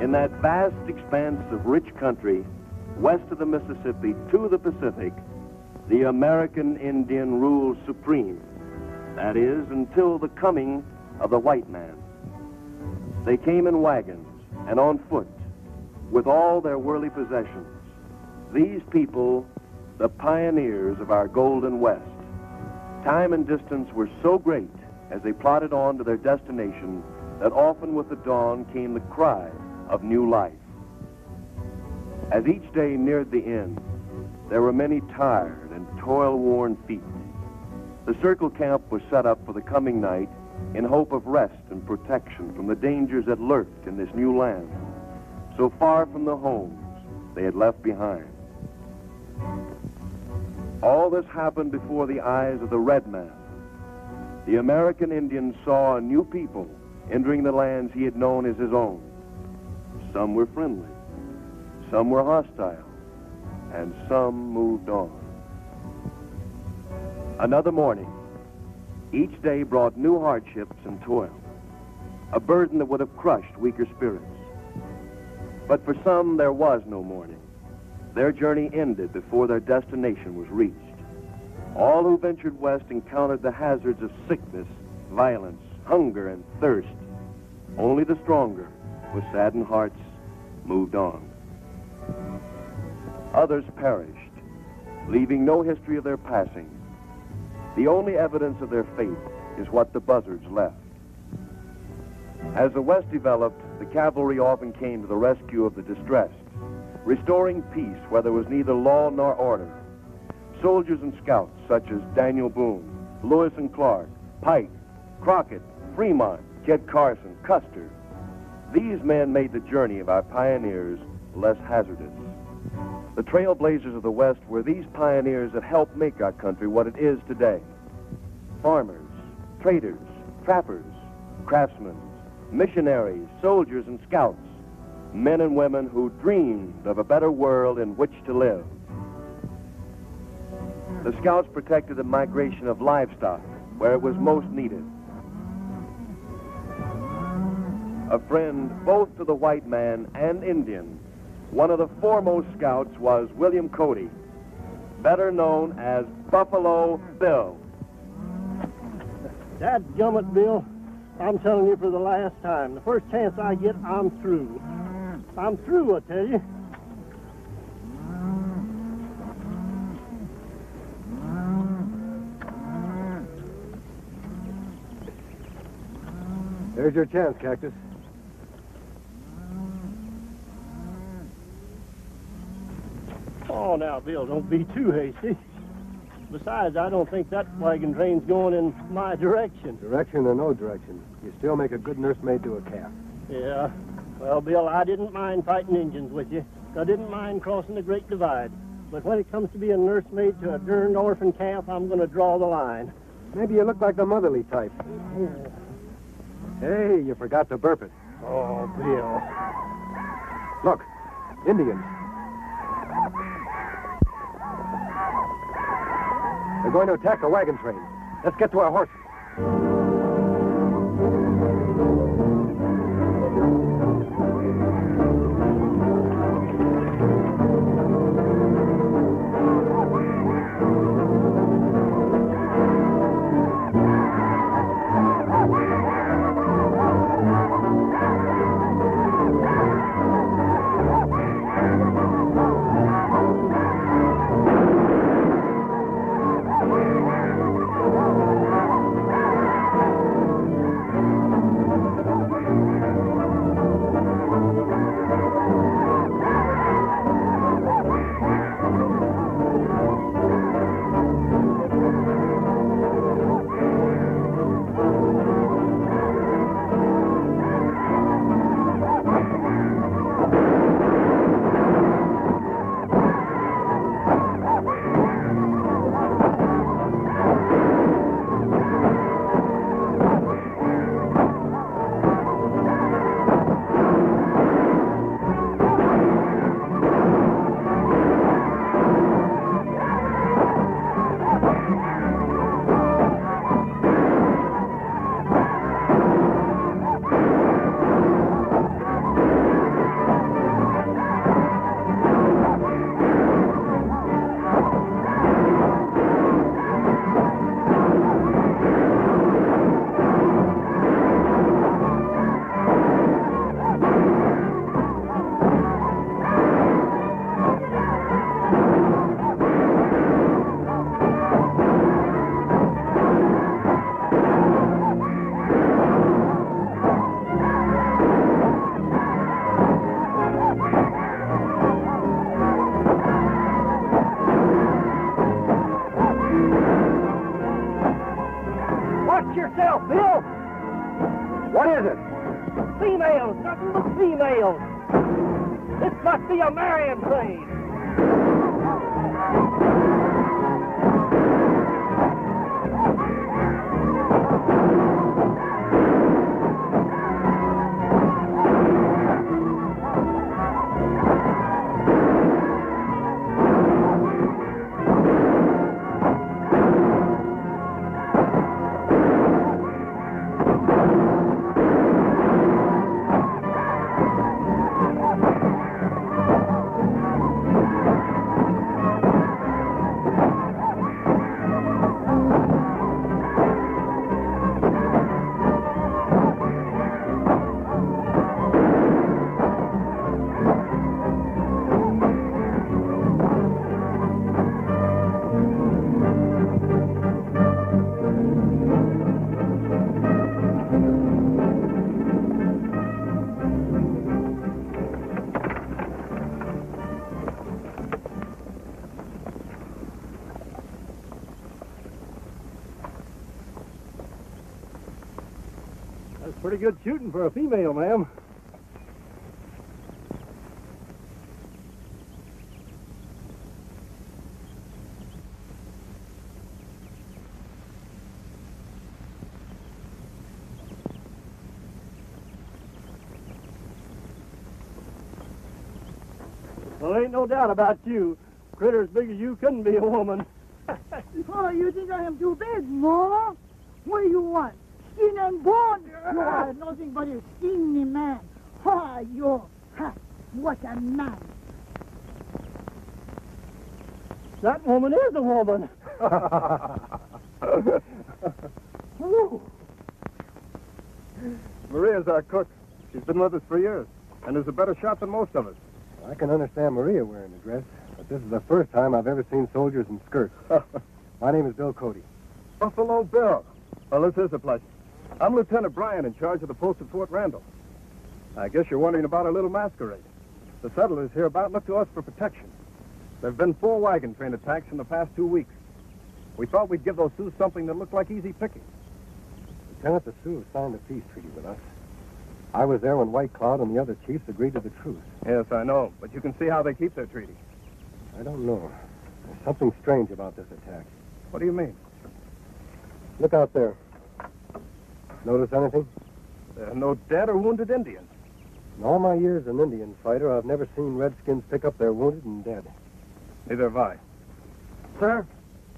In that vast expanse of rich country, west of the Mississippi to the Pacific, the American Indian rules supreme. That is, until the coming of the white man. They came in wagons and on foot, with all their worldly possessions. These people, the pioneers of our Golden West. Time and distance were so great as they plodded on to their destination that often with the dawn came the cry of new life. As each day neared the end, there were many tired and toil-worn feet. The circle camp was set up for the coming night in hope of rest and protection from the dangers that lurked in this new land, so far from the homes they had left behind. All this happened before the eyes of the red man. The American Indian saw a new people entering the lands he had known as his own. Some were friendly, some were hostile, and some moved on. Another morning, each day brought new hardships and toil, a burden that would have crushed weaker spirits. But for some, there was no morning. Their journey ended before their destination was reached. All who ventured west encountered the hazards of sickness, violence, hunger, and thirst. Only the stronger, with saddened hearts, moved on. Others perished, leaving no history of their passing. The only evidence of their fate is what the buzzards left. As the West developed, the cavalry often came to the rescue of the distressed, restoring peace where there was neither law nor order. Soldiers and scouts such as Daniel Boone, Lewis and Clark, Pike, Crockett, Fremont, Kit Carson, Custer. These men made the journey of our pioneers less hazardous. The trailblazers of the West were these pioneers that helped make our country what it is today. Farmers, traders, trappers, craftsmen, missionaries, soldiers, and scouts. Men and women who dreamed of a better world in which to live. The scouts protected the migration of livestock where it was most needed. A friend both to the white man and Indian, one of the foremost scouts was William Cody, better known as Buffalo Bill. Dadgummit, Bill, I'm telling you for the last time. The first chance I get, I'm through. I'm through, I tell you. There's your chance, Cactus. Oh, now, Bill, don't be too hasty. Besides, I don't think that wagon train's going in my direction. Direction or no direction, you still make a good nursemaid to a calf. Yeah. Well, Bill, I didn't mind fighting Injuns with you. I didn't mind crossing the Great Divide. But when it comes to being nursemaid to a darned orphan calf, I'm going to draw the line. Maybe you look like the motherly type. Hey, you forgot to burp it. Oh, Bill. Look, Indians. They're going to attack the wagon train. Let's get to our horses. yourself, Bill! What is it? Females, nothing but females. This must be a marrying train. That's pretty good shooting for a female, ma'am. Well, ain't no doubt about you. Critter as big as you couldn't be a woman. Oh, you think I am too big, no? What do you want? Skin and bone? You are nothing but a skinny man. Ha, you. Ha, what a man. That woman is a woman. Maria's our cook. She's been with us for years and is a better shot than most of us. I can understand Maria wearing a dress, but this is the first time I've ever seen soldiers in skirts. My name is Bill Cody. Buffalo Bill. Well, this is a pleasure. I'm Lieutenant Bryan in charge of the post at Fort Randall. I guess you're wondering about our little masquerade. The settlers hereabout look to us for protection. There have been 4 wagon train attacks in the past 2 weeks. We thought we'd give those Sioux something that looked like easy picking. Lieutenant, the Sioux signed a peace treaty with us. I was there when White Cloud and the other chiefs agreed to the truce. Yes, I know, but you can see how they keep their treaty. I don't know. There's something strange about this attack. What do you mean? Look out there. Notice anything? There are no dead or wounded Indians. In all my years as an Indian fighter, I've never seen Redskins pick up their wounded and dead. Neither have I. Sir,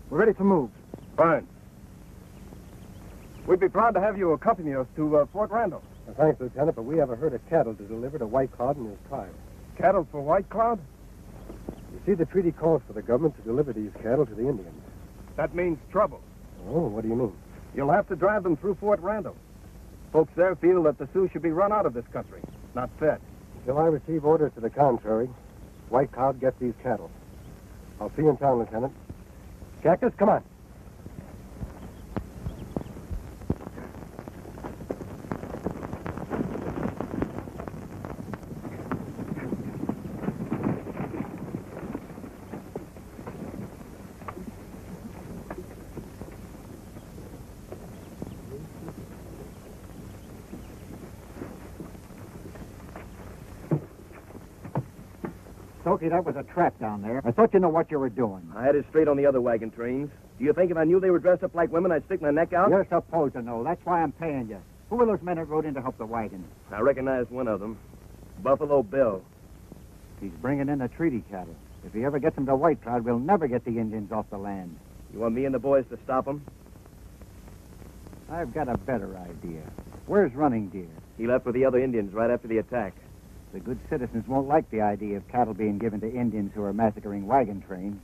we're ready to move. Fine. We'd be proud to have you accompany us to Fort Randall. Well, thanks, Lieutenant, but we have a herd of cattle to deliver to White Cloud and his tribe. Cattle for White Cloud? You see, the treaty calls for the government to deliver these cattle to the Indians. That means trouble. Oh, what do you mean? You'll have to drive them through Fort Randall. Folks there feel that the Sioux should be run out of this country, not fed. Until I receive orders to the contrary, White Cloud gets these cattle. I'll see you in town, Lieutenant. Cactus, come on. Stokey, that was a trap down there. I thought you knew what you were doing. I had it straight on the other wagon trains. Do you think if I knew they were dressed up like women, I'd stick my neck out? You're supposed to know. That's why I'm paying you. Who were those men that rode in to help the wagon? I recognized one of them. Buffalo Bill. He's bringing in the treaty cattle. If he ever gets them to White Cloud, we'll never get the Indians off the land. You want me and the boys to stop him? I've got a better idea. Where's Running Deer? He left with the other Indians right after the attack. The good citizens won't like the idea of cattle being given to Indians who are massacring wagon trains.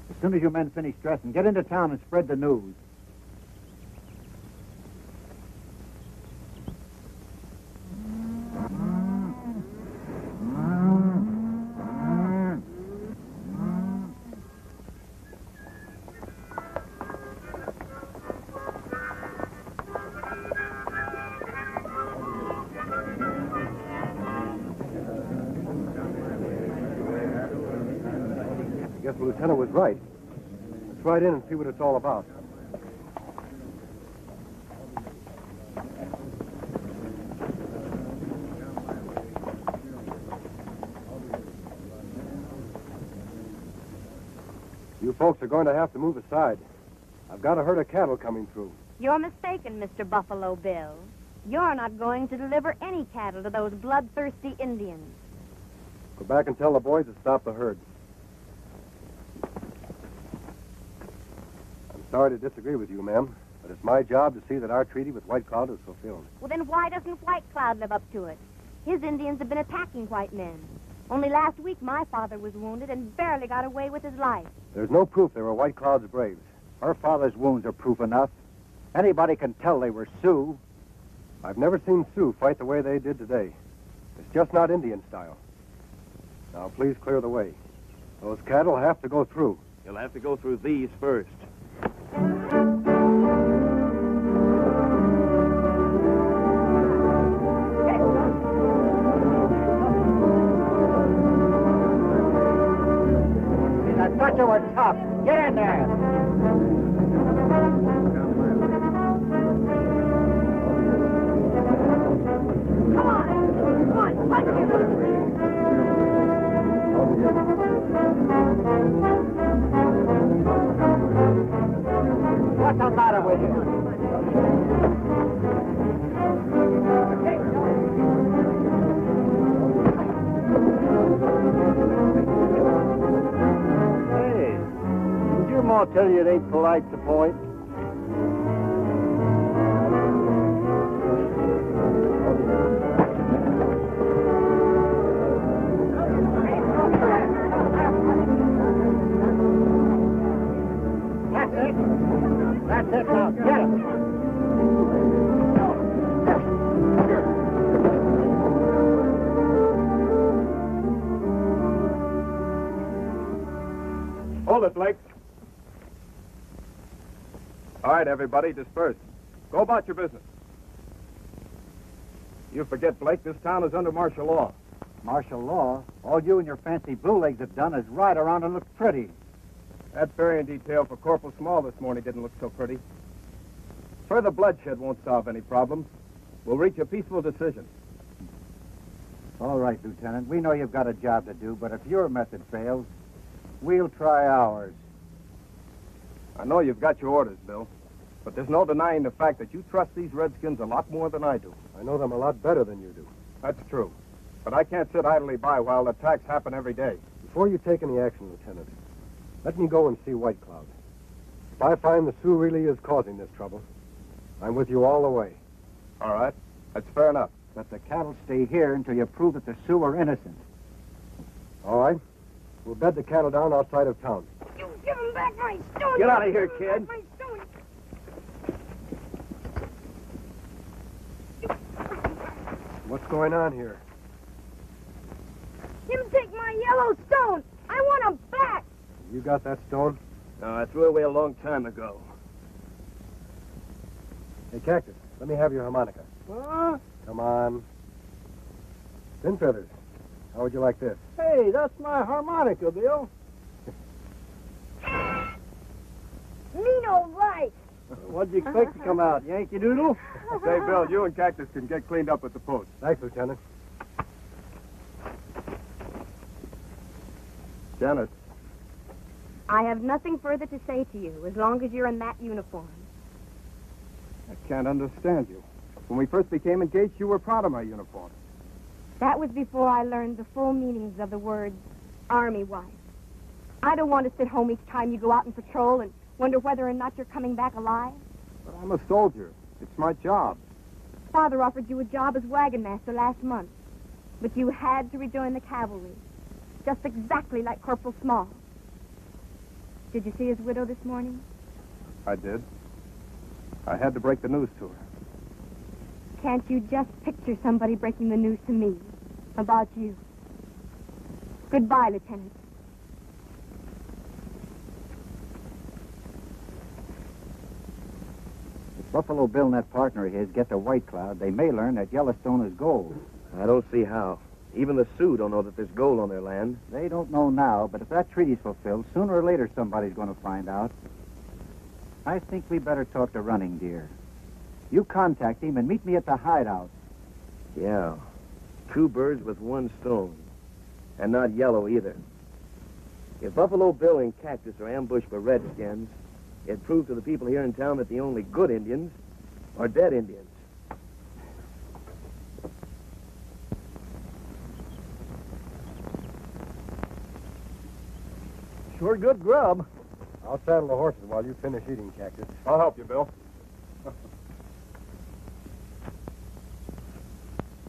As soon as you men finish dressing, get into town and spread the news. I guess the lieutenant was right. Let's ride in and see what it's all about. folks are going to have to move aside. I've got a herd of cattle coming through. You're mistaken, Mr. Buffalo Bill. You're not going to deliver any cattle to those bloodthirsty Indians. Go back and tell the boys to stop the herd. I'm sorry to disagree with you, ma'am, but it's my job to see that our treaty with White Cloud is fulfilled. Well, then why doesn't White Cloud live up to it? His Indians have been attacking white men. Only last week, my father was wounded and barely got away with his life. There's no proof they were White Cloud's braves. Her father's wounds are proof enough. Anybody can tell they were Sioux. I've never seen Sioux fight the way they did today. It's just not Indian style. Now, please clear the way. Those cattle have to go through. You'll have to go through these first. I thought you were tough. Get in there. Come on, fight him. What's the matter with you? Hey, didn't your ma tell you it ain't polite to point? That's it now. Get him. Hold it, Blake. All right, everybody, disperse. Go about your business. You forget, Blake, this town is under martial law. Martial law? All you and your fancy blue legs have done is ride around and look pretty. That ferrying detail for Corporal Small this morning didn't look so pretty. Further bloodshed won't solve any problems. We'll reach a peaceful decision. All right, Lieutenant. We know you've got a job to do, but if your method fails, we'll try ours. I know you've got your orders, Bill, but there's no denying the fact that you trust these Redskins a lot more than I do. I know them a lot better than you do. That's true. But I can't sit idly by while attacks happen every day. Before you take any action, Lieutenant, let me go and see White Cloud. If I find the Sioux really is causing this trouble, I'm with you all the way. All right. That's fair enough. But the cattle stay here until you prove that the Sioux are innocent. All right? We'll bed the cattle down outside of town. You give him back my stone. Get out of here, kid. My stone. What's going on here? Him take my yellow stone. I want him back. You got that stone? No, I threw it away a long time ago. Hey, Cactus, let me have your harmonica. Huh? Come on. Thin Feathers, how would you like this? Hey, that's my harmonica, Bill. Me no right. What'd you expect to come out, Yankee Doodle? Say, Bill, you and Cactus can get cleaned up at the post. Thanks, Lieutenant. Janet, I have nothing further to say to you as long as you're in that uniform. I can't understand you. When we first became engaged, you were proud of my uniform. That was before I learned the full meanings of the words Army wife. I don't want to sit home each time you go out and patrol and wonder whether or not you're coming back alive. But I'm a soldier. It's my job. Father offered you a job as wagon master last month, but you had to rejoin the cavalry, just exactly like Corporal Small. Did you see his widow this morning? I did. I had to break the news to her. Can't you just picture somebody breaking the news to me about you? Goodbye, Lieutenant. If Buffalo Bill and that partner of his get to White Cloud, they may learn that Yellowstone is gold. I don't see how. Even the Sioux don't know that there's gold on their land. They don't know now, but if that treaty's fulfilled, sooner or later somebody's going to find out. I think we better talk to Running Deer. You contact him and meet me at the hideout. Yeah. Two birds with one stone. And not yellow either. If Buffalo Bill and Cactus are ambushed by redskins, it proved to the people here in town that the only good Indians are dead Indians. Sure good grub. I'll saddle the horses while you finish eating, Cactus. I'll help you, Bill.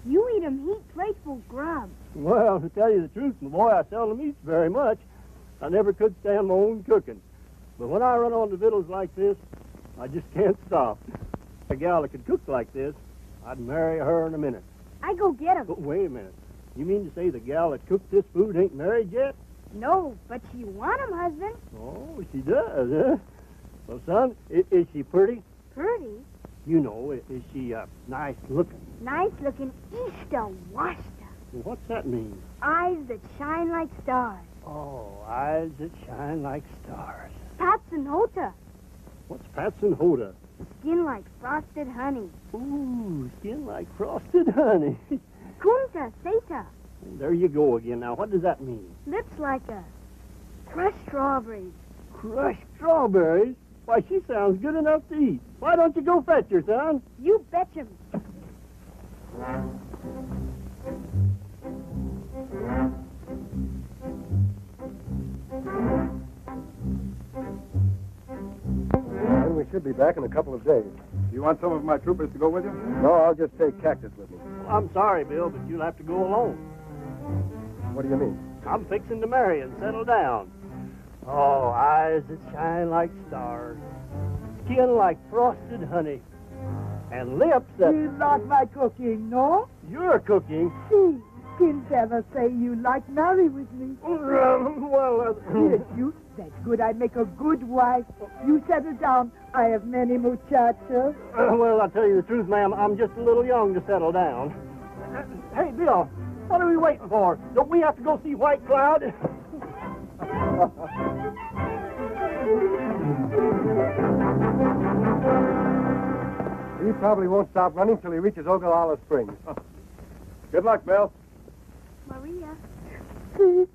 You eat 'em heap grateful grub. Well, to tell you the truth, my boy, I seldom eat very much. I never could stand my own cooking. But when I run on to victuals like this, I just can't stop. A gal that could cook like this, I'd marry her in a minute. I go get 'em. But wait a minute. You mean to say the gal that cooked this food ain't married yet? No, but she want 'em, husband. Oh, she does, huh? Well, son, is she pretty? Pretty. You know, is she nice looking? Nice looking Easter wasta. Well, what's that mean? Eyes that shine like stars. Oh, eyes that shine like stars. Pats and hota. What's Pats and Hoda? Skin like frosted honey. Ooh, skin like frosted honey. Kunta seta. There you go again. Now, what does that mean? Lips like a crushed strawberries. Crushed strawberries? Why, she sounds good enough to eat. Why don't you go fetch her, son? You betcha. And we should be back in a couple of days. Do you want some of my troopers to go with you? No, I'll just take Cactus with me. Well, I'm sorry, Bill, but you'll have to go alone. What do you mean? I'm fixing to marry and settle down. Oh, eyes that shine like stars, skin like frosted honey, and lips that... You like my cooking, no? You're cooking. See, didn't ever say you like marry with me. Yes, you. That's good. I make a good wife. You settle down. I have many muchachos. Well, I'll tell you the truth, ma'am. I'm just a little young to settle down. Hey, Bill, what are we waiting for? Don't we have to go see White Cloud? He probably won't stop running till he reaches Ogallala Springs. Good luck, Bill. Maria. See?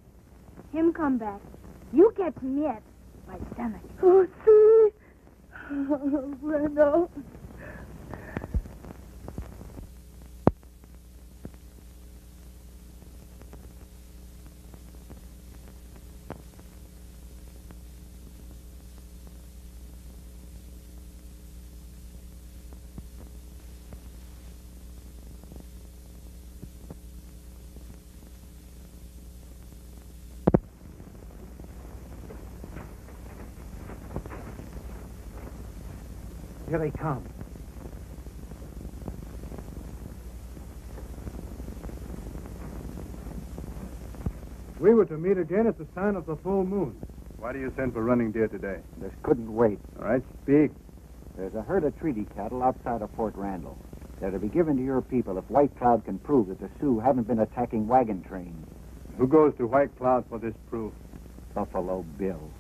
Him come back. You catch him yet. My stomach. Oh, see? Oh, bueno. Here they come. We were to meet again at the sign of the full moon. Why do you send for running deer today? This couldn't wait. All right, speak. There's a herd of treaty cattle outside of Fort Randall. They're to be given to your people if White Cloud can prove that the Sioux haven't been attacking wagon trains. Who goes to White Cloud for this proof? Buffalo Bill.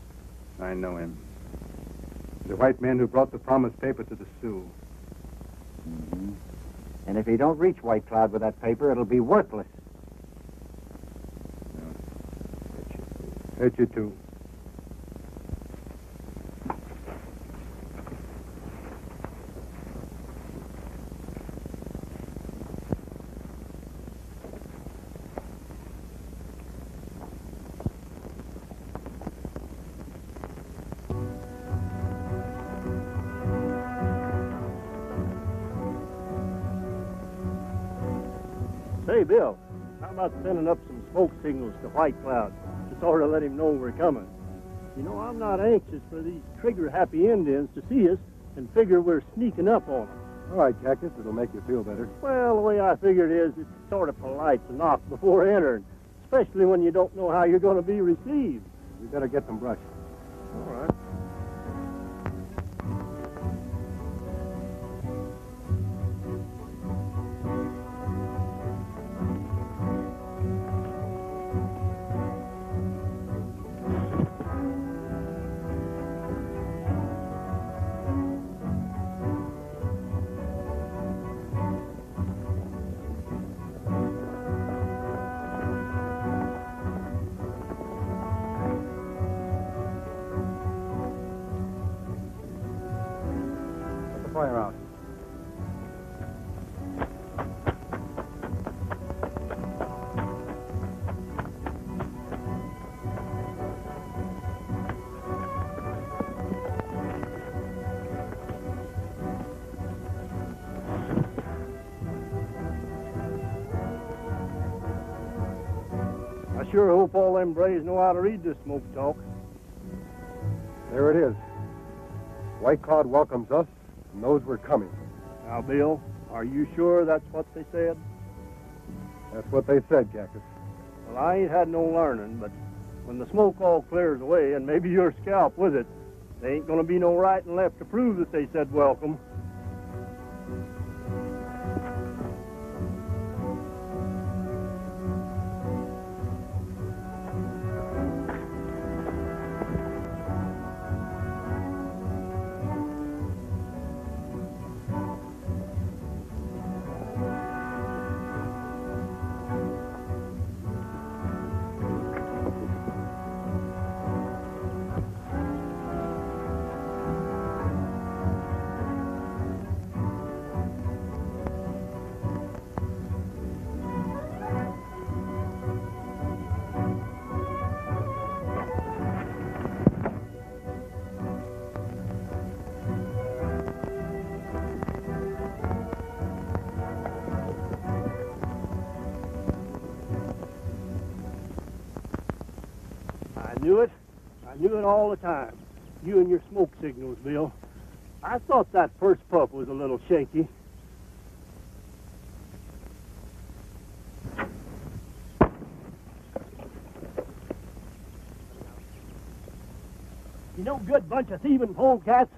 I know him. The white man who brought the promised paper to the Sioux. Mm-hmm. And if he don't reach White Cloud with that paper, it'll be worthless. Hurt you too. Say, Bill, how about sending up some smoke signals to White Cloud to sort of let him know we're coming? You know, I'm not anxious for these trigger-happy Indians to see us and figure we're sneaking up on them. All right, Cactus, it'll make you feel better. Well, the way I figure it is, it's sort of polite to knock before entering, especially when you don't know how you're going to be received. We better get some brush. All right. fire out. I sure hope all them braves know how to read this smoke talk. There it is. White Cloud welcomes us and knows we're coming. Now, Bill, are you sure that's what they said? That's what they said, Cactus. Well, I ain't had no learning, but when the smoke all clears away, and maybe your scalp with it, there ain't gonna be no right and left to prove that they said welcome. I knew it all the time. You and your smoke signals, Bill. I thought that first puff was a little shaky. You know, good bunch of thieving polecats.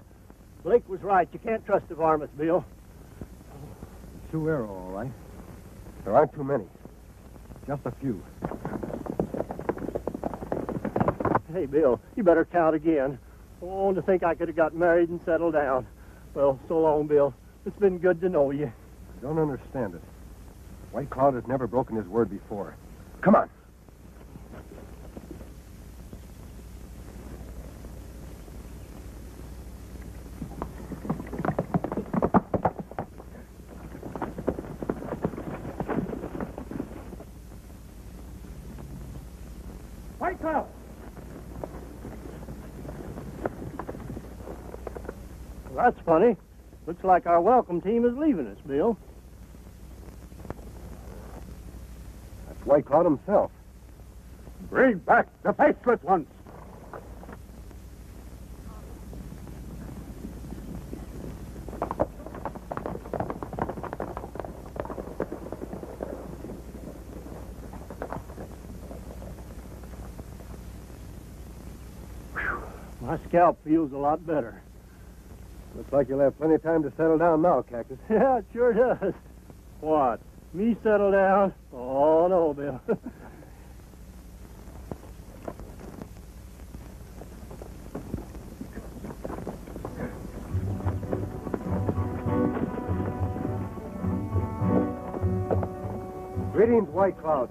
Blake was right. You can't trust the varmints, Bill. Sioux arrow, all right. There aren't too many. Just a few. Hey, Bill, you better count again. Oh, to think I could have got married and settled down. Well, so long, Bill. It's been good to know you. I don't understand it. White Cloud has never broken his word before. Come on. White Cloud! Well, that's funny. Looks like our welcome team is leaving us, Bill. That's White Cloud himself. Bring back the faceless ones. My scalp feels a lot better. Looks like you'll have plenty of time to settle down now, Cactus. Yeah, it sure does. What? Me settle down? Oh, no, Bill. Greetings, White Cloud.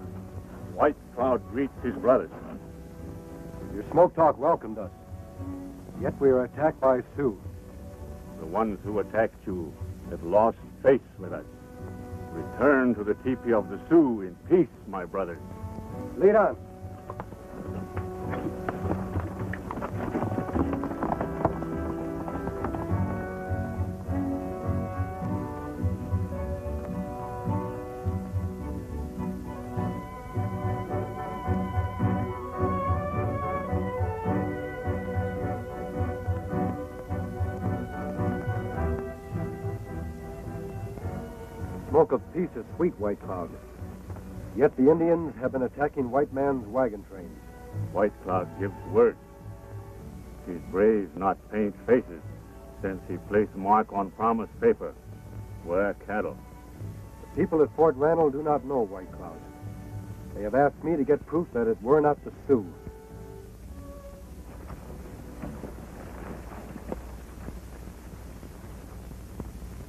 White Cloud greets his brothers. Your smoke talk welcomed us. Yet we are attacked by Sioux. The ones who attacked you have lost faith with us. Return to the teepee of the Sioux in peace, my brothers. Lead on. Smoke of peace is sweet, White Cloud. Yet the Indians have been attacking white man's wagon trains. White Cloud gives word. His braves not paint faces, since he placed mark on promise paper. Wear cattle. The people at Fort Randall do not know White Cloud. They have asked me to get proof that it were not the Sioux.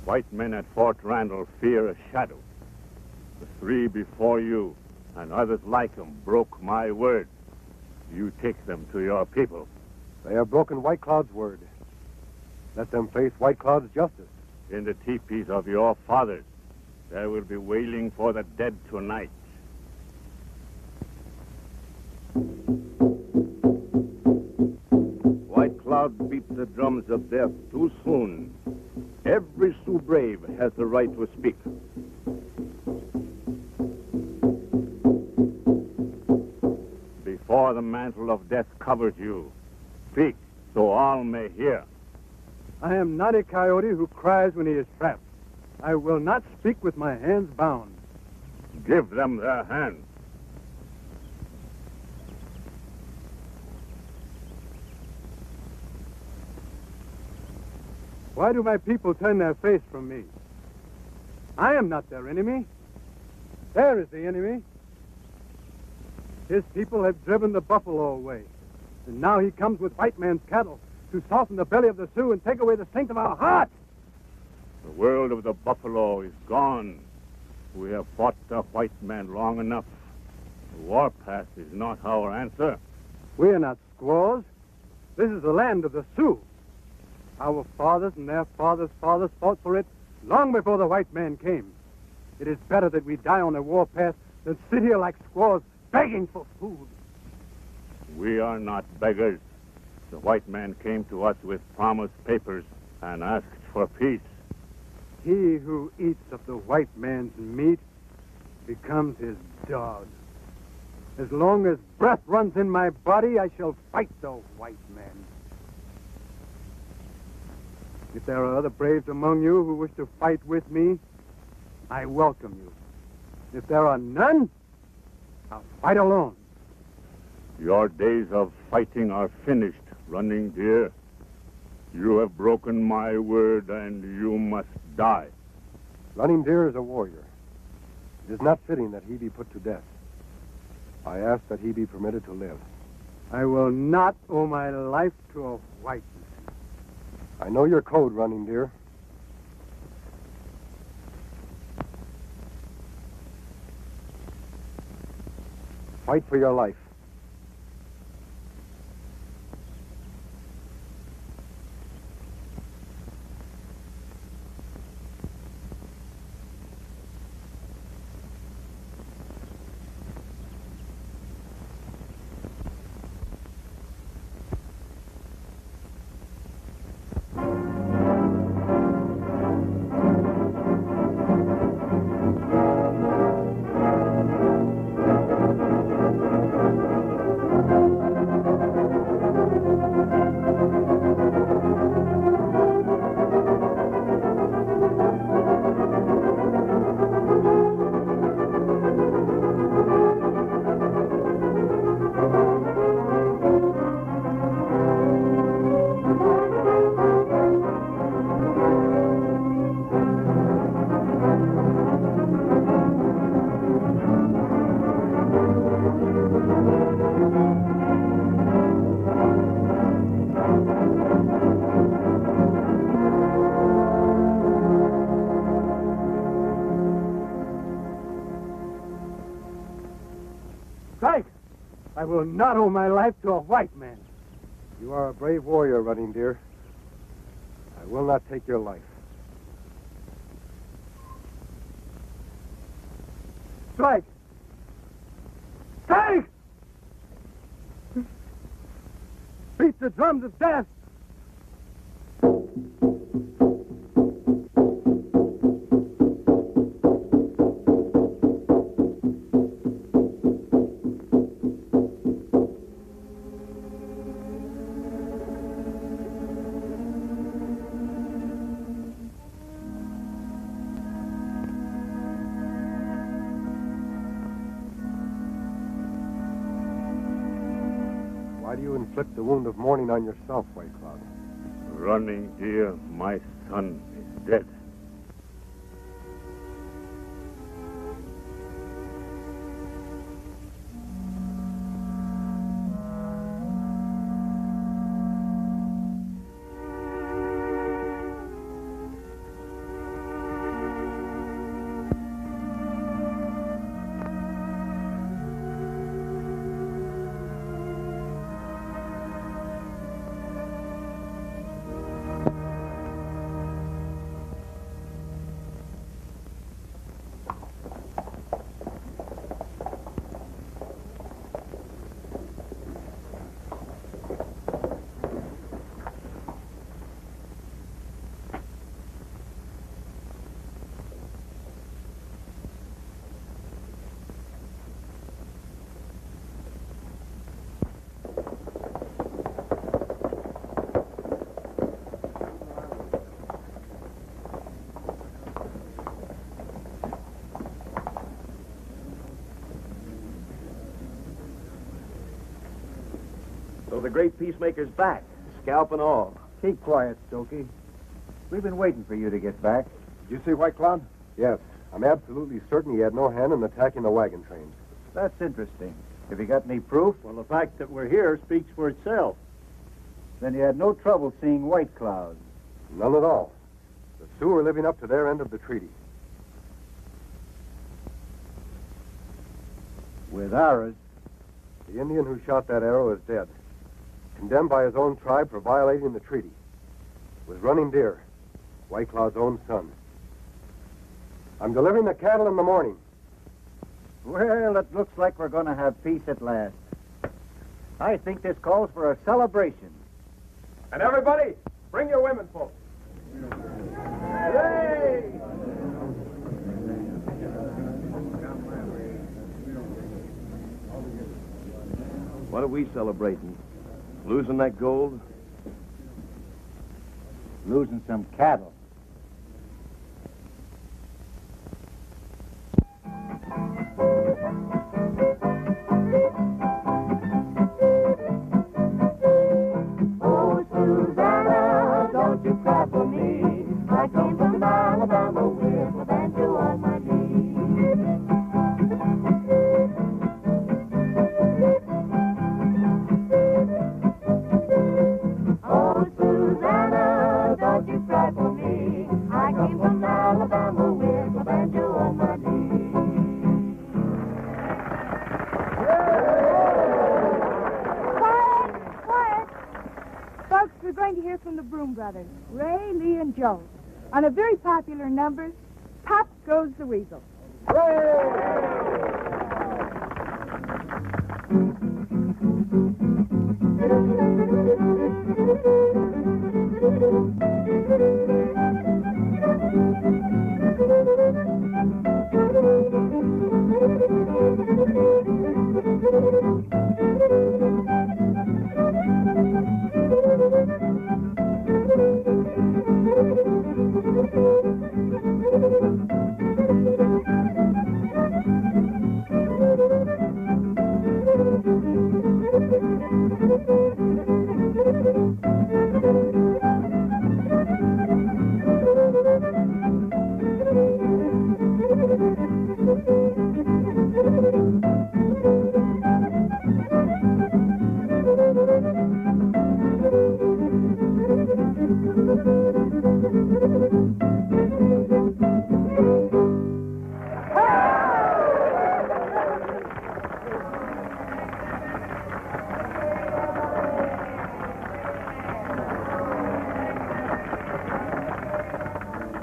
White men at Fort Randall fear a shadow. The three before you and others like them broke my word. You take them to your people. They have broken White Cloud's word. Let them face White Cloud's justice. In the teepees of your fathers, they will be wailing for the dead tonight. White Cloud beat the drums of death too soon. Every Sioux brave has the right to speak. Before the mantle of death covers you, speak so all may hear. I am not a coyote who cries when he is trapped. I will not speak with my hands bound. Give them their hands. Why do my people turn their face from me? I am not their enemy. There is the enemy. His people have driven the buffalo away. And now he comes with white man's cattle to soften the belly of the Sioux and take away the strength of our hearts. The world of the buffalo is gone. We have fought the white man long enough. The warpath is not our answer. We are not squaws. This is the land of the Sioux. Our fathers and their fathers' fathers fought for it long before the white man came. It is better that we die on the warpath than sit here like squaws begging for food. We are not beggars. The white man came to us with promised papers and asked for peace. He who eats of the white man's meat becomes his dog. As long as breath runs in my body, I shall fight the white man. If there are other braves among you who wish to fight with me, I welcome you. If there are none, I'll fight alone. Your days of fighting are finished, Running Deer. You have broken my word, and you must die. Running Deer is a warrior. It is not fitting that he be put to death. I ask that he be permitted to live. I will not owe my life to a white man. I know your code, Running Deer. Fight for your life. I will not owe my life to a white man. You are a brave warrior, Running Deer. I will not take your life. Strike! Strike! Beat the drums of death! Why do you inflict the wound of mourning on yourself, White Cloud? Running Deer, my son is dead. the great peacemaker's back, scalp and all. Keep quiet, Stokey. We've been waiting for you to get back. Did you see White Cloud? Yes. I'm absolutely certain he had no hand in attacking the wagon trains. That's interesting. Have you got any proof? Well, the fact that we're here speaks for itself. Then you had no trouble seeing White Cloud. None at all. The Sioux are living up to their end of the treaty. With ours. The Indian who shot that arrow is dead. Condemned by his own tribe for violating the treaty. Was Running Deer, White Cloud's own son. I'm delivering the cattle in the morning. Well, it looks like we're going to have peace at last. I think this calls for a celebration. And everybody, bring your women folks. Hooray! What are we celebrating? Losing that gold? Losing some cattle. Oh, Susanna, don't you cry for me. I came from Alabama with a banjo on my knee. Oh, Susanna, don't you cry for me. I came from Alabama with a banjo on my knee. Quiet! Folks, we're going to hear from the Broom Brothers, Ray, Lee, and Joe, on a very popular number, Pop Goes the Weasel.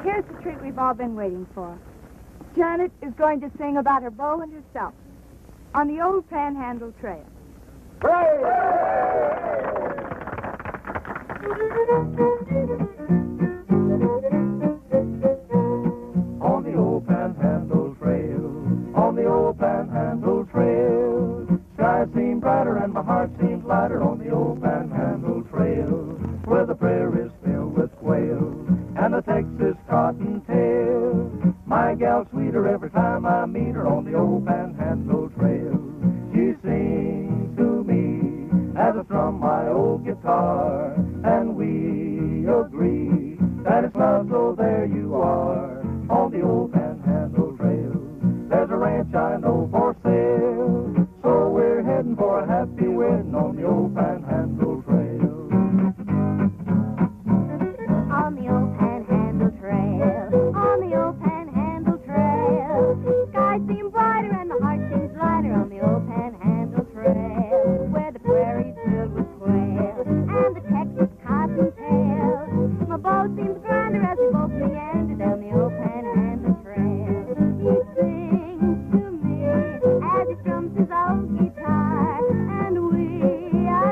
Here's the treat we've all been waiting for. Janet is going to sing about her beau and herself on the old Panhandle Trail. On the old Panhandle Trail, on the old Panhandle Trail, sky seems brighter and my heart seems lighter on the old Panhandle Trail, where the prairie's filled with quail and the Texas cottontail. My gal sweeter every time I meet her on the old Panhandle Trail. She sings to me as I strum my old guitar, and we agree that it's love, so there you are on the old Panhandle Trail. There's a ranch I know for sale, so we're heading for a happy wedding on the old Panhandle Trail. On the old Panhandle Trail, on the old Panhandle Trail, sky seems brighter and the heart seems lighter on the old Panhandle Trail, where the prairie's filled with quail and the Texas cottontail. My bow seems grander as we both meander down the old Panhandle Trail. He sings to me as he strums his old guitar, and we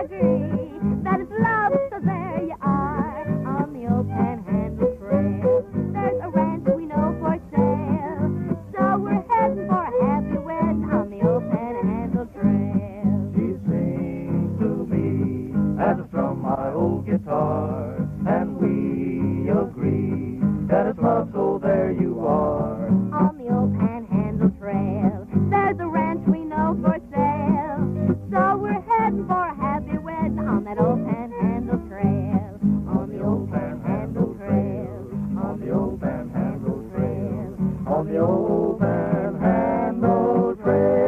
agree that it's love, so there you are on the old Panhandle Trail. There's a ranch we know for sale, so we're heading for a happy wedding on the old Panhandle Trail. She sings to me as I strum my old guitar, and we agree that it's love. the old Panhandle Trail.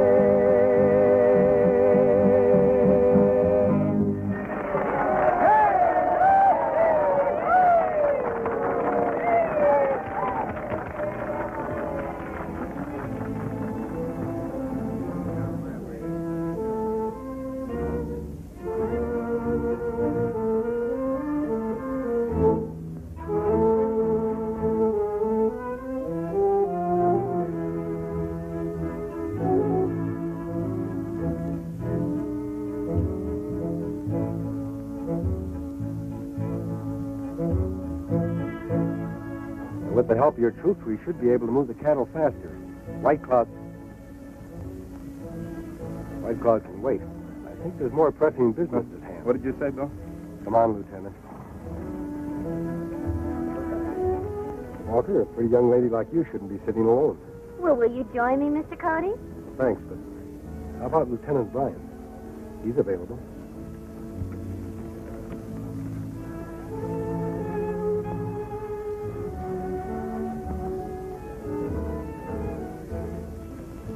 With the help of your troops, we should be able to move the cattle faster. White Cloud can wait. I think there's more pressing business at hand. What did you say, Bill? Come on, Lieutenant. Walker, a pretty young lady like you shouldn't be sitting alone. Well, will you join me, Mr. Cody? Thanks, but how about Lieutenant Bryan? He's available.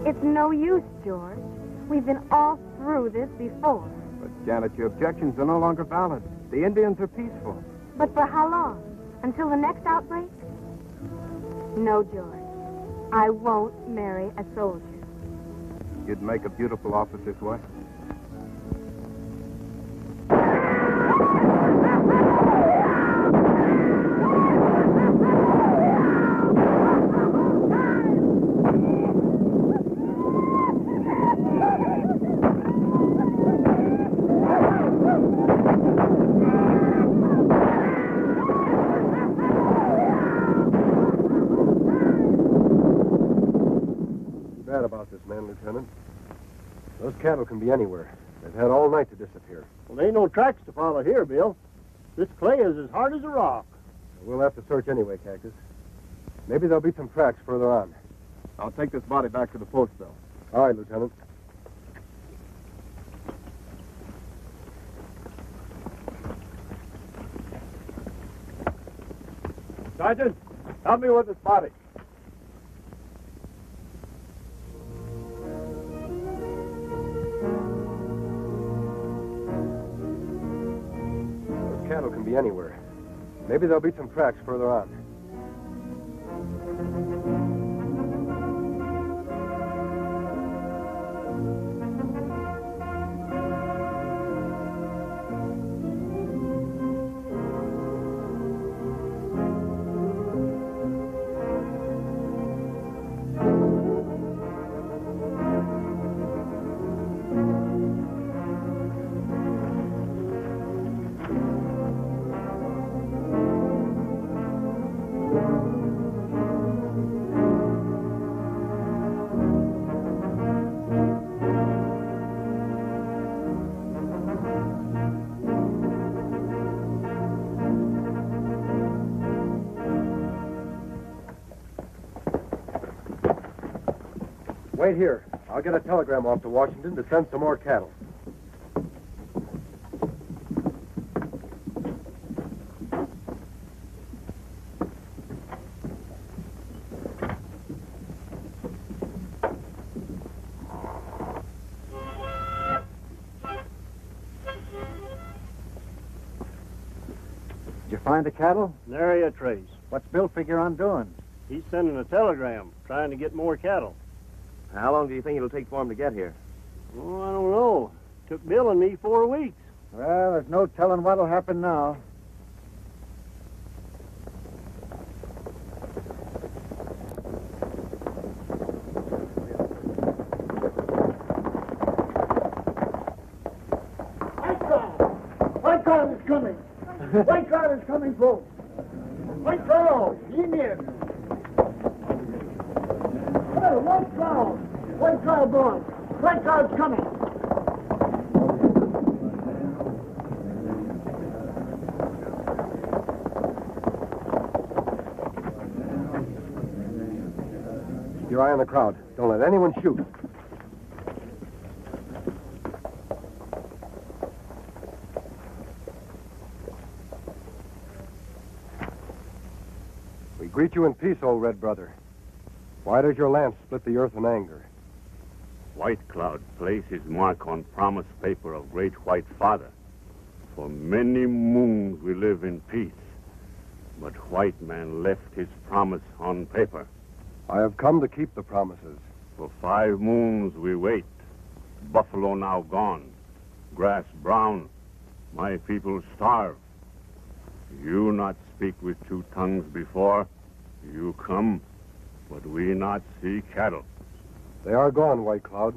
It's no use, George. We've been all through this before. But, Janet, your objections are no longer valid. The Indians are peaceful. But for how long? Until the next outbreak? No, George. I won't marry a soldier. You'd make a beautiful officer's wife. Lieutenant. Those cattle can be anywhere. They've had all night to disappear. Well, there ain't no tracks to follow here, Bill. This clay is as hard as a rock. We'll have to search anyway, Cactus. Maybe there'll be some tracks further on. I'll take this body back to the post, Bill. All right, Lieutenant. Sergeant, help me with this body. Those cattle can be anywhere. Maybe there'll be some tracks further on. Wait here. I'll get a telegram off to Washington to send some more cattle. Did you find the cattle? Nary a trace. What's Bill figure on doing? He's sending a telegram, trying to get more cattle. How long do you think it'll take for him to get here? Oh, I don't know. Took Bill and me 4 weeks. Well, there's no telling what'll happen now. White crowd is coming. White crowd is coming, folks. White crowd, Indian. Hey, white crowd. White crowd, boys. White crowd's coming. Keep your eye on the crowd. Don't let anyone shoot. We greet you in peace, old red brother. Why does your lance split the earth in anger? White Cloud placed his mark on promise paper of Great White Father. For many moons we live in peace. But White Man left his promise on paper. I have come to keep the promises. For 5 moons we wait. Buffalo now gone. Grass brown. My people starve. You not speak with 2 tongues before. You come, but we not see cattle. They are gone, White Cloud.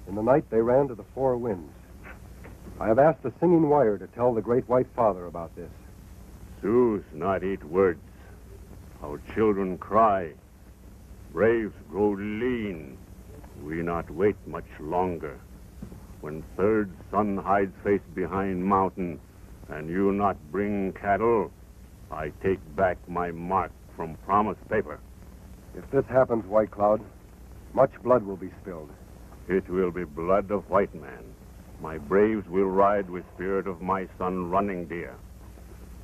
In the night they ran to the 4 winds. I have asked the singing wire to tell the Great White Father about this. Sioux not eat words. Our children cry. Braves grow lean. We not wait much longer. When third sun hides face behind mountain, and you not bring cattle, I take back my mark from promise paper. If this happens, White Cloud, much blood will be spilled. It will be blood of white man. My braves will ride with spirit of my son Running Deer.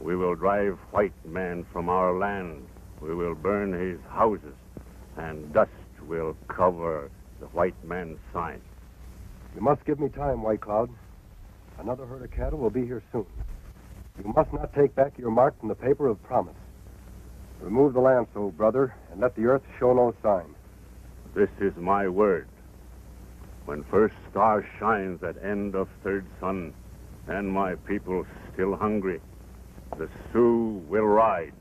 We will drive white man from our land. We will burn his houses, and dust will cover the white man's sign. You must give me time, White Cloud. Another herd of cattle will be here soon. You must not take back your mark from the paper of promise. Remove the lance, O brother, and let the earth show no sign. This is my word. When first star shines at end of third sun, and my people still hungry, the Sioux will ride.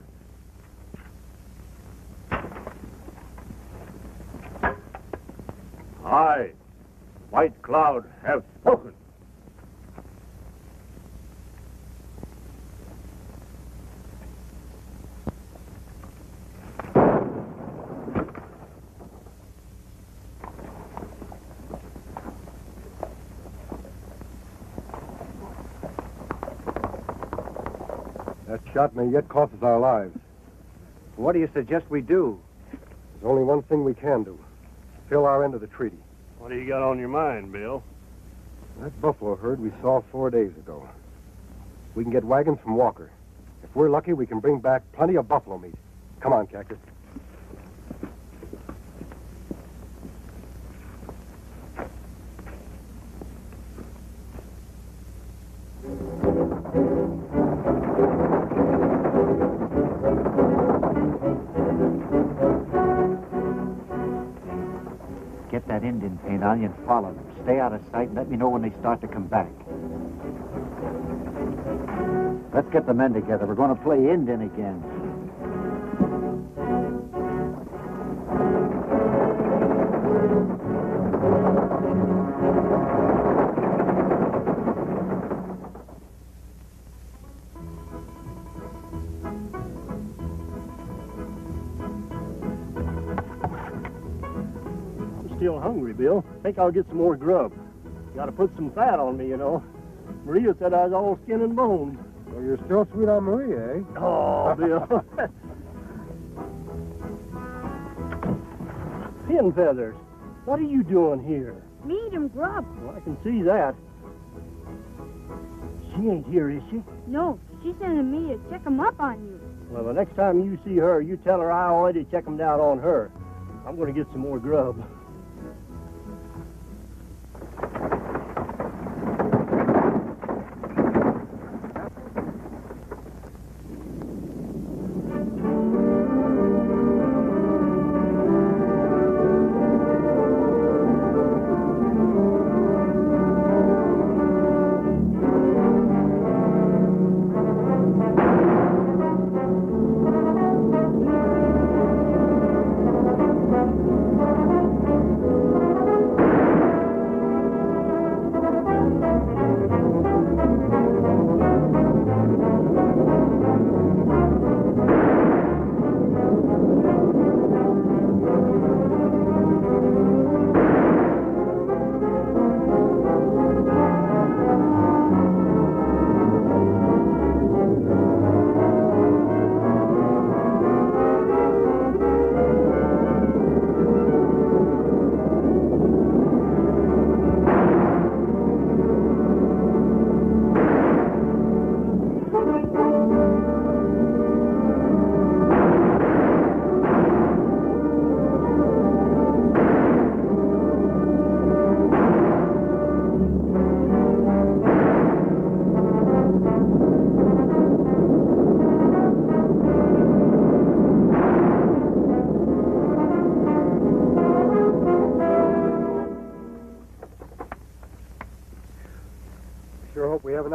I, White Cloud, have spoken. That shot may yet cost us our lives. What do you suggest we do? There's only one thing we can do. Fill our end of the treaty. What do you got on your mind, Bill? That buffalo herd we saw 4 days ago. We can get wagons from Walker. If we're lucky, we can bring back plenty of buffalo meat. Come on, Cactus. Get that Indian paint on you and follow them. Stay out of sight and let me know when they start to come back. Let's get the men together. We're going to play Indian again. Still hungry, Bill. Think I'll get some more grub. Got to put some fat on me, you know. Maria said I was all skin and bones. Well, you're still sweet on Maria, eh? Oh, Bill. Pin feathers. What are you doing here? Meat and grub. Well, I can see that. She ain't here, is she? No, she's sending me to check 'em up on you. Well, the next time you see her, you tell her I already checked 'em down on her. I'm going to get some more grub.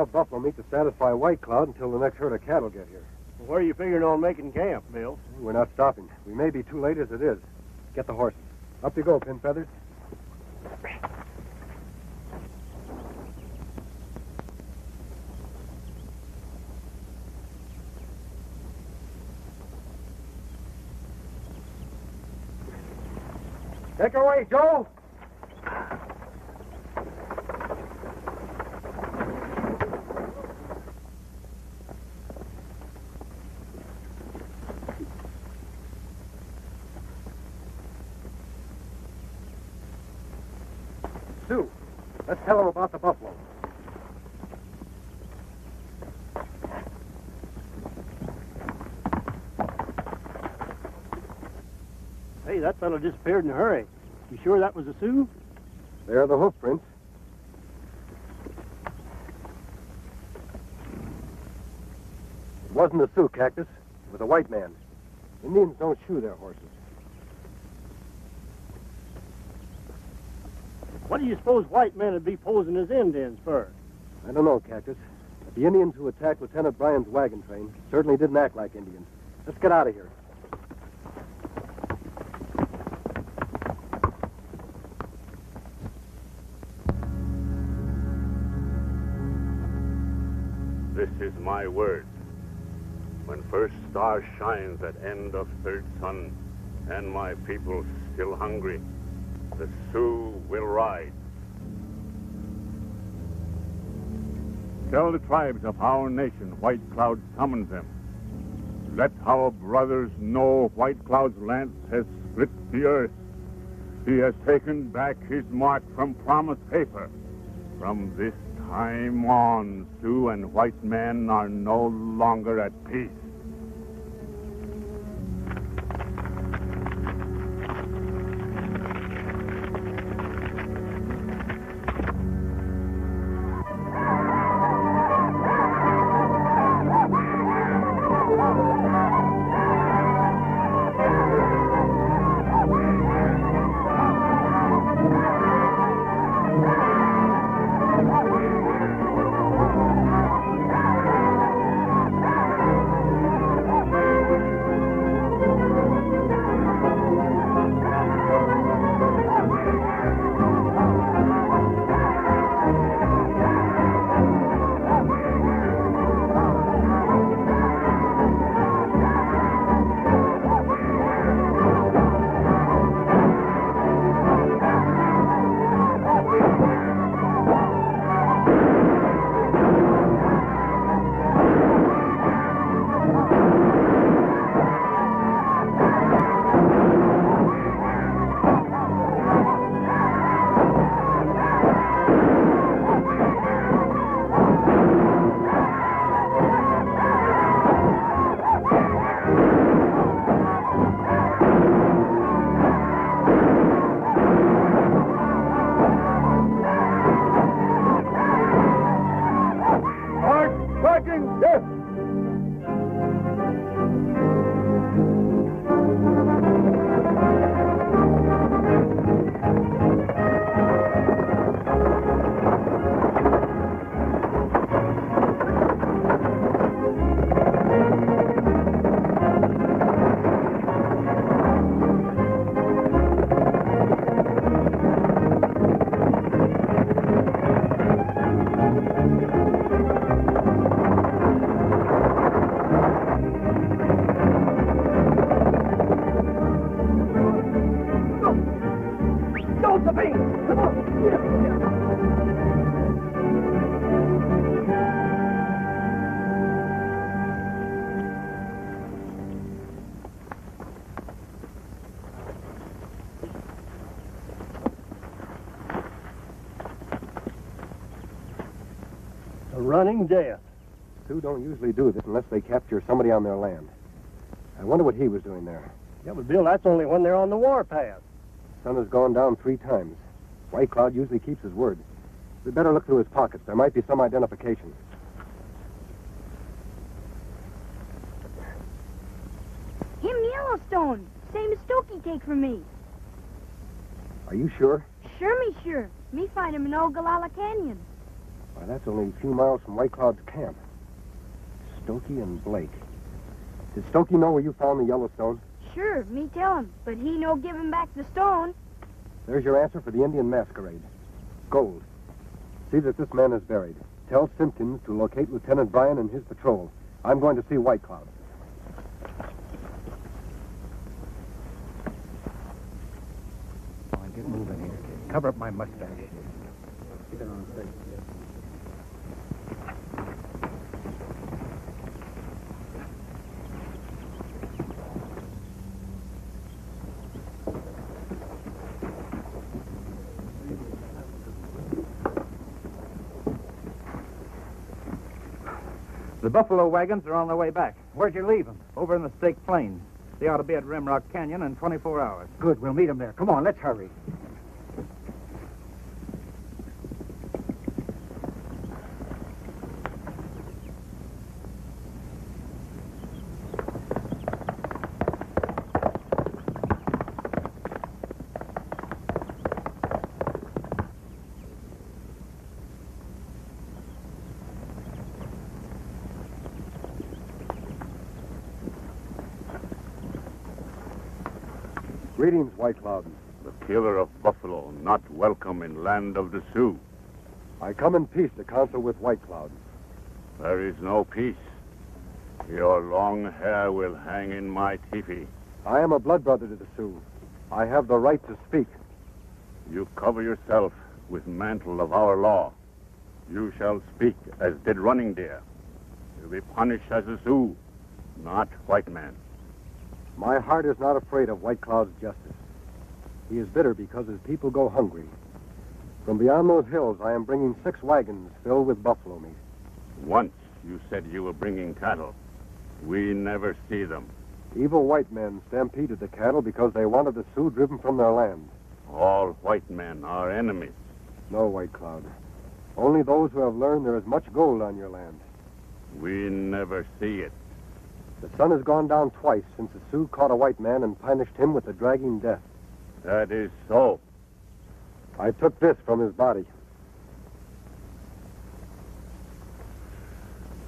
enough buffalo meat to satisfy White Cloud until the next herd of cattle get here. Where are you figuring on making camp, Bill? We're not stopping. We may be too late as it is. Get the horses. Up you go, Pin Feathers. Take her away, Joe! Sue, let's tell them about the buffalo. Hey, that fellow disappeared in a hurry. You sure that was a Sioux? There are the hoof prints. It wasn't a Sioux, Cactus. It was a white man. Indians don't shoe their horses. What do you suppose white men would be posing as Indians for? I don't know, Cactus. But the Indians who attacked Lieutenant Bryan's wagon train certainly didn't act like Indians. Let's get out of here. This is my word. When first star shines at end of third sun, and my people still hungry, the Sioux will ride. Tell the tribes of our nation White Cloud summons them. Let our brothers know White Cloud's lance has split the earth. He has taken back his mark from promise paper. From this time on, Sioux and white men are no longer at peace. A running death. Sioux don't usually do this unless they capture somebody on their land. I wonder what he was doing there. Yeah, but Bill, that's only when they're on the warpath. The sun has gone down 3 times. White Cloud usually keeps his word. We'd better look through his pockets. There might be some identification. Him Yellowstone. Same as Stokey take from me. Are you sure? Sure me sure. Me find him in Ogallala Canyon. Why, that's only a few miles from White Cloud's camp. Stokey and Blake. Did Stokey know where you found the Yellowstone? Sure, me tell him, but he no give him back the stone. There's your answer for the Indian masquerade. Gold. See that this man is buried. Tell Simpkins to locate Lieutenant Bryan and his patrol. I'm going to see White Cloud. Get moving here. Cover up my mustache. Keep it on straight. The buffalo wagons are on their way back. Where'd you leave them? Over in the Stake Plains. They ought to be at Rimrock Canyon in 24 hours. Good, we'll meet them there. Come on, let's hurry. Greetings, White Cloud. The killer of buffalo, not welcome in land of the Sioux. I come in peace to counsel with White Cloud. There is no peace. Your long hair will hang in my teepee. I am a blood brother to the Sioux. I have the right to speak. You cover yourself with mantle of our law. You shall speak as did Running Deer. You'll be punished as a Sioux, not white man. My heart is not afraid of White Cloud's justice. He is bitter because his people go hungry. From beyond those hills, I am bringing 6 wagons filled with buffalo meat. Once you said you were bringing cattle. We never see them. Evil white men stampeded the cattle because they wanted the Sioux driven from their land. All white men are enemies. No, White Cloud. Only those who have learned there is much gold on your land. We never see it. The sun has gone down twice since the Sioux caught a white man and punished him with a dragging death. That is so. I took this from his body.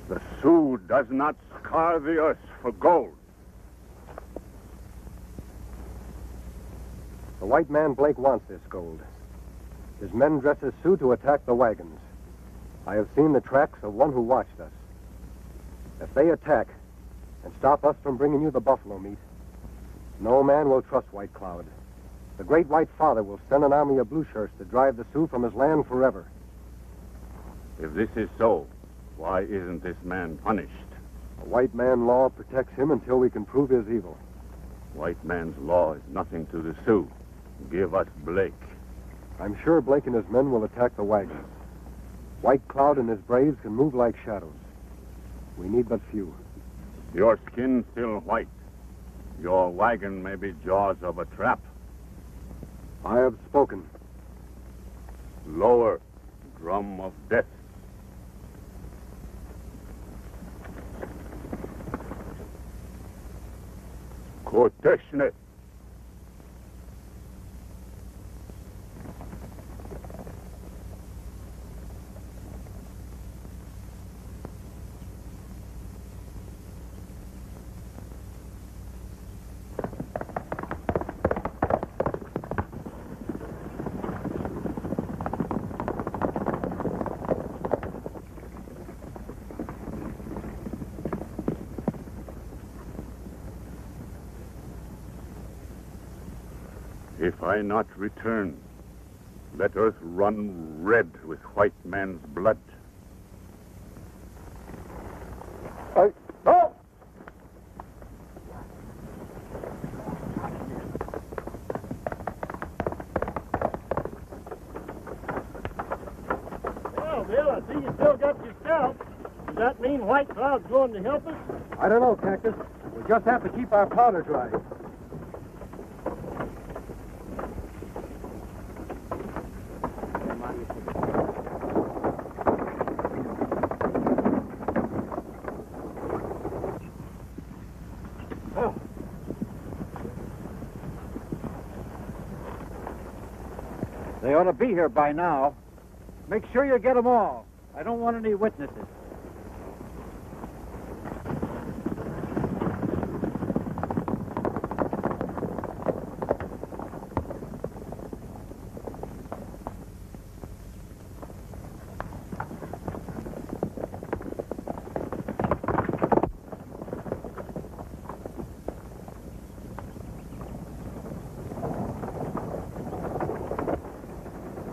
The Sioux does not scar the earth for gold. The white man Blake wants this gold. His men dress as Sioux to attack the wagons. I have seen the tracks of one who watched us. If they attack and stop us from bringing you the buffalo meat, no man will trust White Cloud. The great white father will send an army of blue shirts to drive the Sioux from his land forever. If this is so, why isn't this man punished? A white man law protects him until we can prove his evil. White man's law is nothing to the Sioux. Give us Blake. I'm sure Blake and his men will attack the wagons. White Cloud and his braves can move like shadows. We need but few. Your skin still white. Your wagon may be jaws of a trap. I have spoken. Lower, drum of death. Koteshne. If I not return, let earth run red with white man's blood. No! Well, Bill, I see you still got your scalp. Does that mean White Cloud's going to help us? I don't know, Cactus. We'll just have to keep our powder dry. They ought to be here by now. Make sure you get them all. I don't want any witnesses.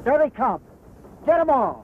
There they come. Get them all.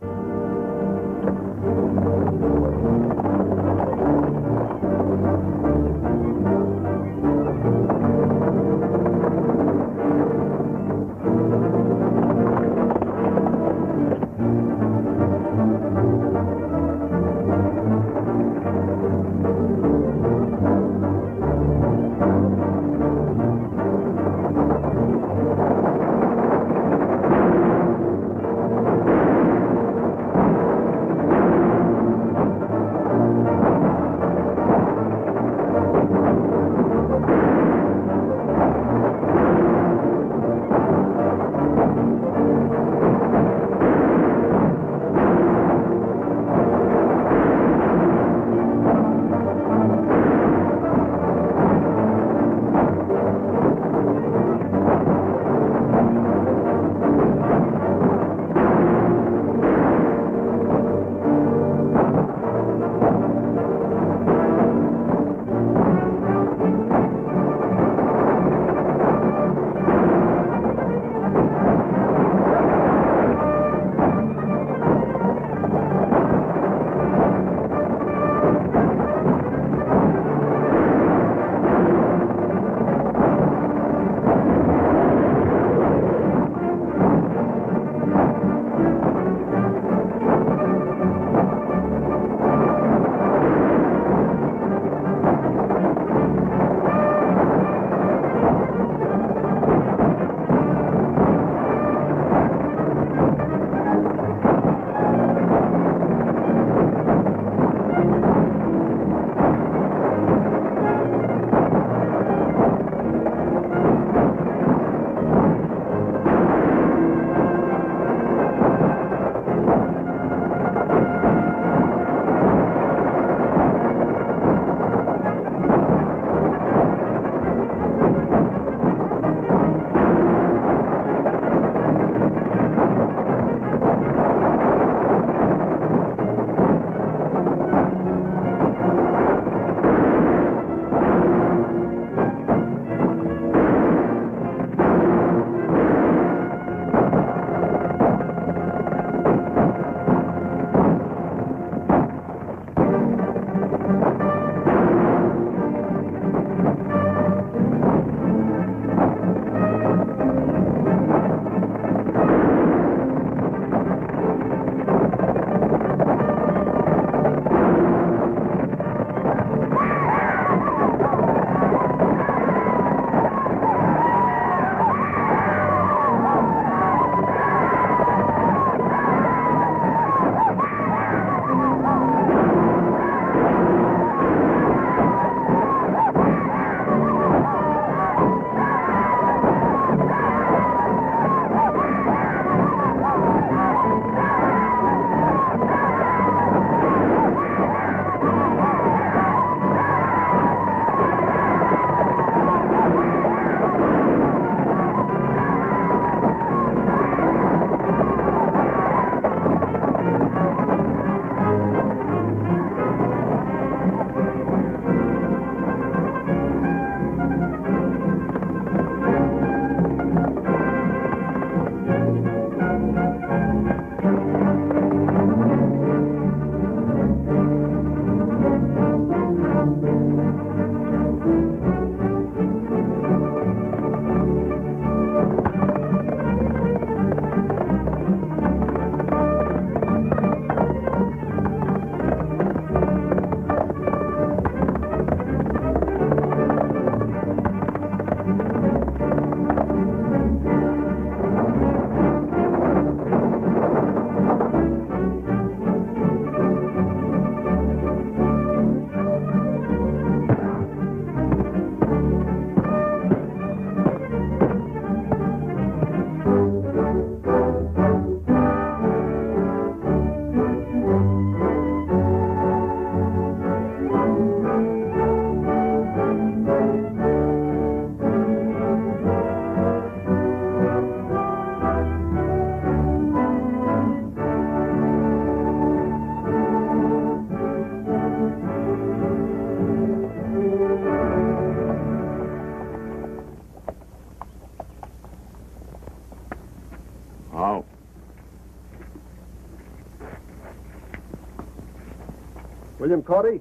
William Cody,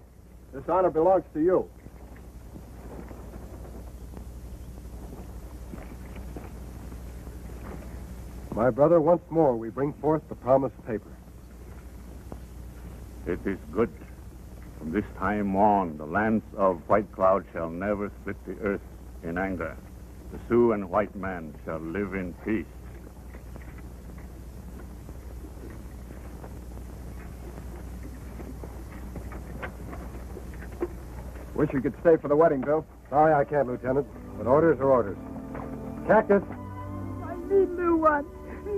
this honor belongs to you. My brother, once more we bring forth the promised paper. It is good. From this time on, the lands of White Cloud shall never split the earth in anger. The Sioux and white man shall live in peace. Wish you could stay for the wedding, Bill. Sorry I can't, Lieutenant, but orders are orders. Cactus! My little one,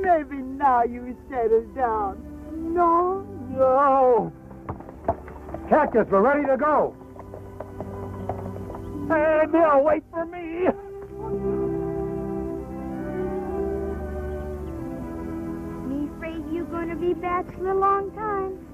maybe now you settle down. No? No! Cactus, we're ready to go! Hey, Bill, wait for me! Me afraid you're going to be bachelor a long time.